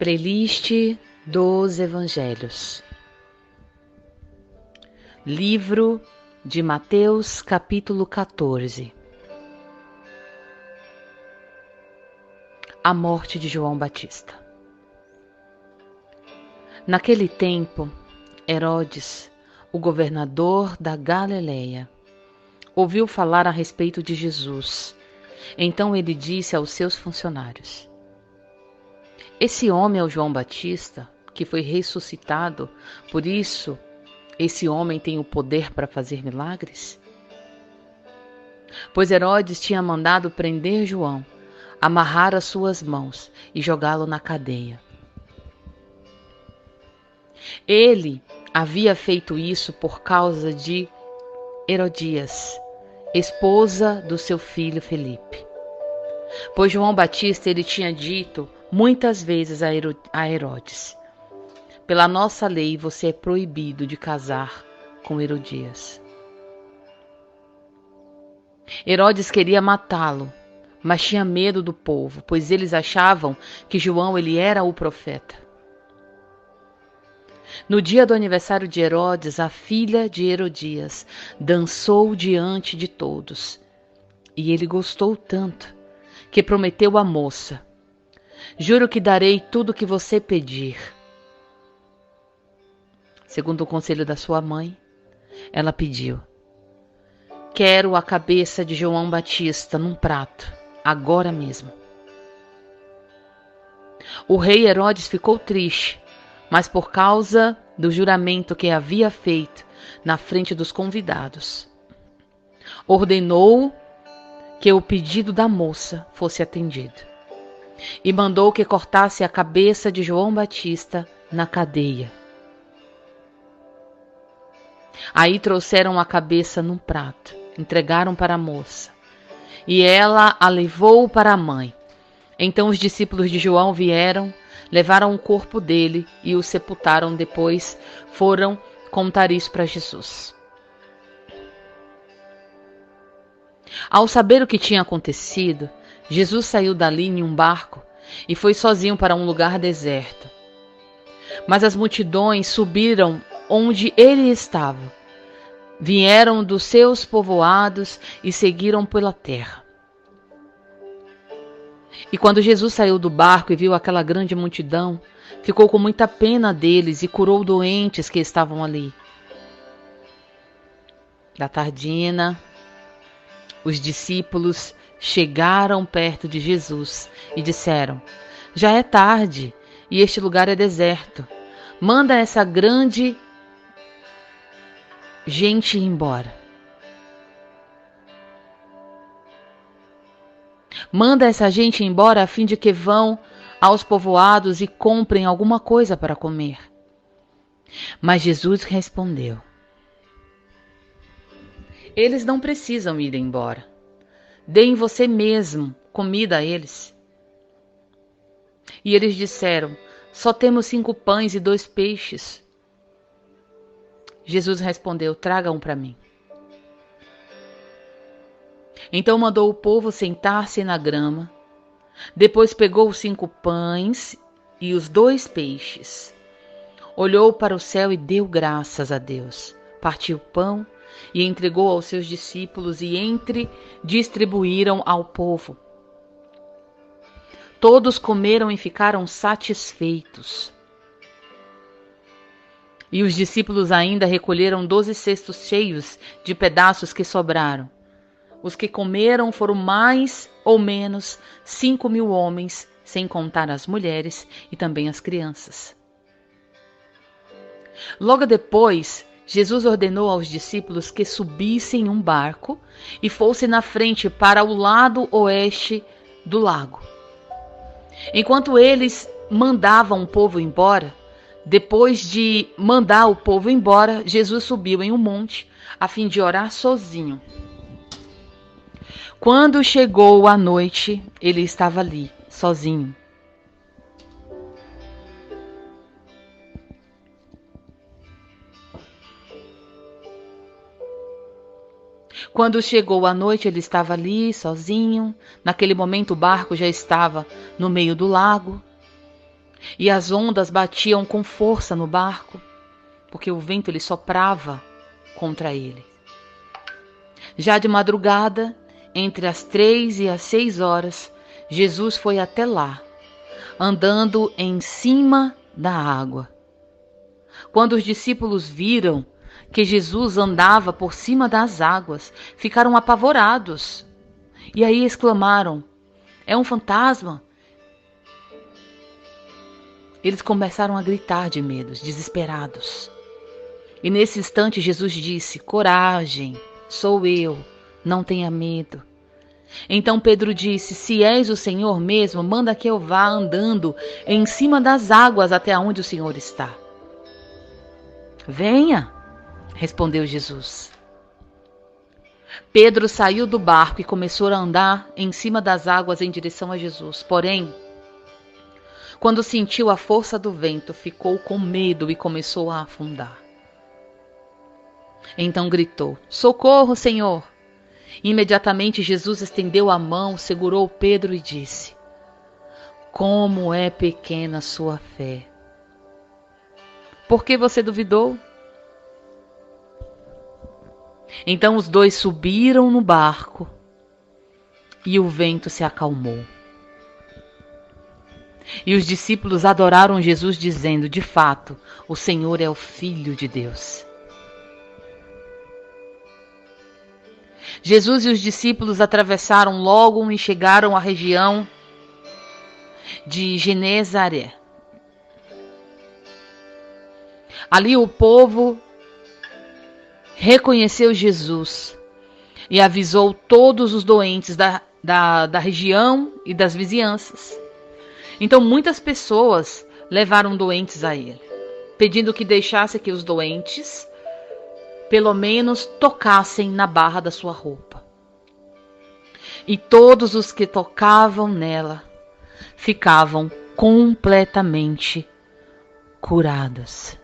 Playlist dos Evangelhos. Livro de Mateus, capítulo 14. A morte de João Batista. Naquele tempo, Herodes, o governador da Galileia, ouviu falar a respeito de Jesus. Então ele disse aos seus funcionários: esse homem é o João Batista, que foi ressuscitado, por isso esse homem tem o poder para fazer milagres? Pois Herodes tinha mandado prender João, amarrar as suas mãos e jogá-lo na cadeia. Ele havia feito isso por causa de Herodias, esposa do seu filho Felipe. Pois João Batista ele tinha dito muitas vezes a Herodes: pela nossa lei você é proibido de casar com Herodias. Herodes queria matá-lo, mas tinha medo do povo, pois eles achavam que João ele era o profeta. No dia do aniversário de Herodes, a filha de Herodias dançou diante de todos, e ele gostou tanto que prometeu à moça: juro que darei tudo o que você pedir. Segundo o conselho da sua mãe, ela pediu: quero a cabeça de João Batista num prato, agora mesmo. O rei Herodes ficou triste, mas por causa do juramento que havia feito na frente dos convidados, ordenou que o pedido da moça fosse atendido e mandou que cortasse a cabeça de João Batista na cadeia. Aí trouxeram a cabeça num prato, entregaram para a moça, e ela a levou para a mãe. Então os discípulos de João vieram, levaram o corpo dele e o sepultaram. Depois foram contar isso para Jesus. Ao saber o que tinha acontecido, Jesus saiu dali em um barco e foi sozinho para um lugar deserto. Mas as multidões subiram onde ele estava, vieram dos seus povoados e seguiram pela terra. E quando Jesus saiu do barco e viu aquela grande multidão, ficou com muita pena deles e curou doentes que estavam ali. Da tardina, os discípulos chegaram perto de Jesus e disseram: já é tarde e este lugar é deserto. Manda essa grande gente ir embora. Manda essa gente ir embora a fim de que vão aos povoados e comprem alguma coisa para comer. Mas Jesus respondeu: eles não precisam ir embora. Deem você mesmo comida a eles. E eles disseram: só temos 5 pães e 2 peixes. Jesus respondeu: tragam para mim. Então mandou o povo sentar-se na grama. Depois pegou os 5 pães e os 2 peixes. Olhou para o céu e deu graças a Deus. Partiu o pão e entregou aos seus discípulos, e distribuíram ao povo. Todos comeram e ficaram satisfeitos. E os discípulos ainda recolheram 12 cestos cheios de pedaços que sobraram. Os que comeram foram mais ou menos 5.000 homens, sem contar as mulheres e também as crianças. Logo depois, Jesus ordenou aos discípulos que subissem em um barco e fossem na frente para o lado oeste do lago. Enquanto eles mandavam o povo embora, depois de mandar o povo embora, Jesus subiu em um monte a fim de orar sozinho. Quando chegou a noite, ele estava ali, sozinho. Quando chegou a noite, ele estava ali, sozinho. Naquele momento, o barco já estava no meio do lago. e as ondas batiam com força no barco, porque o vento ele soprava contra ele. Já de madrugada, entre as 3 e as 6 horas, Jesus foi até lá, andando em cima da água. Quando os discípulos viram que Jesus andava por cima das águas, ficaram apavorados. E aí exclamaram: é um fantasma? Eles começaram a gritar de medo, desesperados. E nesse instante Jesus disse: coragem, sou eu, não tenha medo. Então Pedro disse: se és o Senhor mesmo, manda que eu vá andando em cima das águas até onde o Senhor está. Venha, respondeu Jesus. Pedro saiu do barco e começou a andar em cima das águas em direção a Jesus. Porém, quando sentiu a força do vento, ficou com medo e começou a afundar. Então gritou: socorro, Senhor! Imediatamente Jesus estendeu a mão, segurou Pedro e disse: como é pequena a sua fé! Por que você duvidou? Então os dois subiram no barco e o vento se acalmou. E os discípulos adoraram Jesus, dizendo: de fato, o Senhor é o Filho de Deus. Jesus e os discípulos atravessaram logo e chegaram à região de Genezaré. Ali o povo reconheceu Jesus e avisou todos os doentes da região e das vizinhanças. Então muitas pessoas levaram doentes a ele, pedindo que deixasse que os doentes pelo menos tocassem na barra da sua roupa. E todos os que tocavam nela ficavam completamente curados.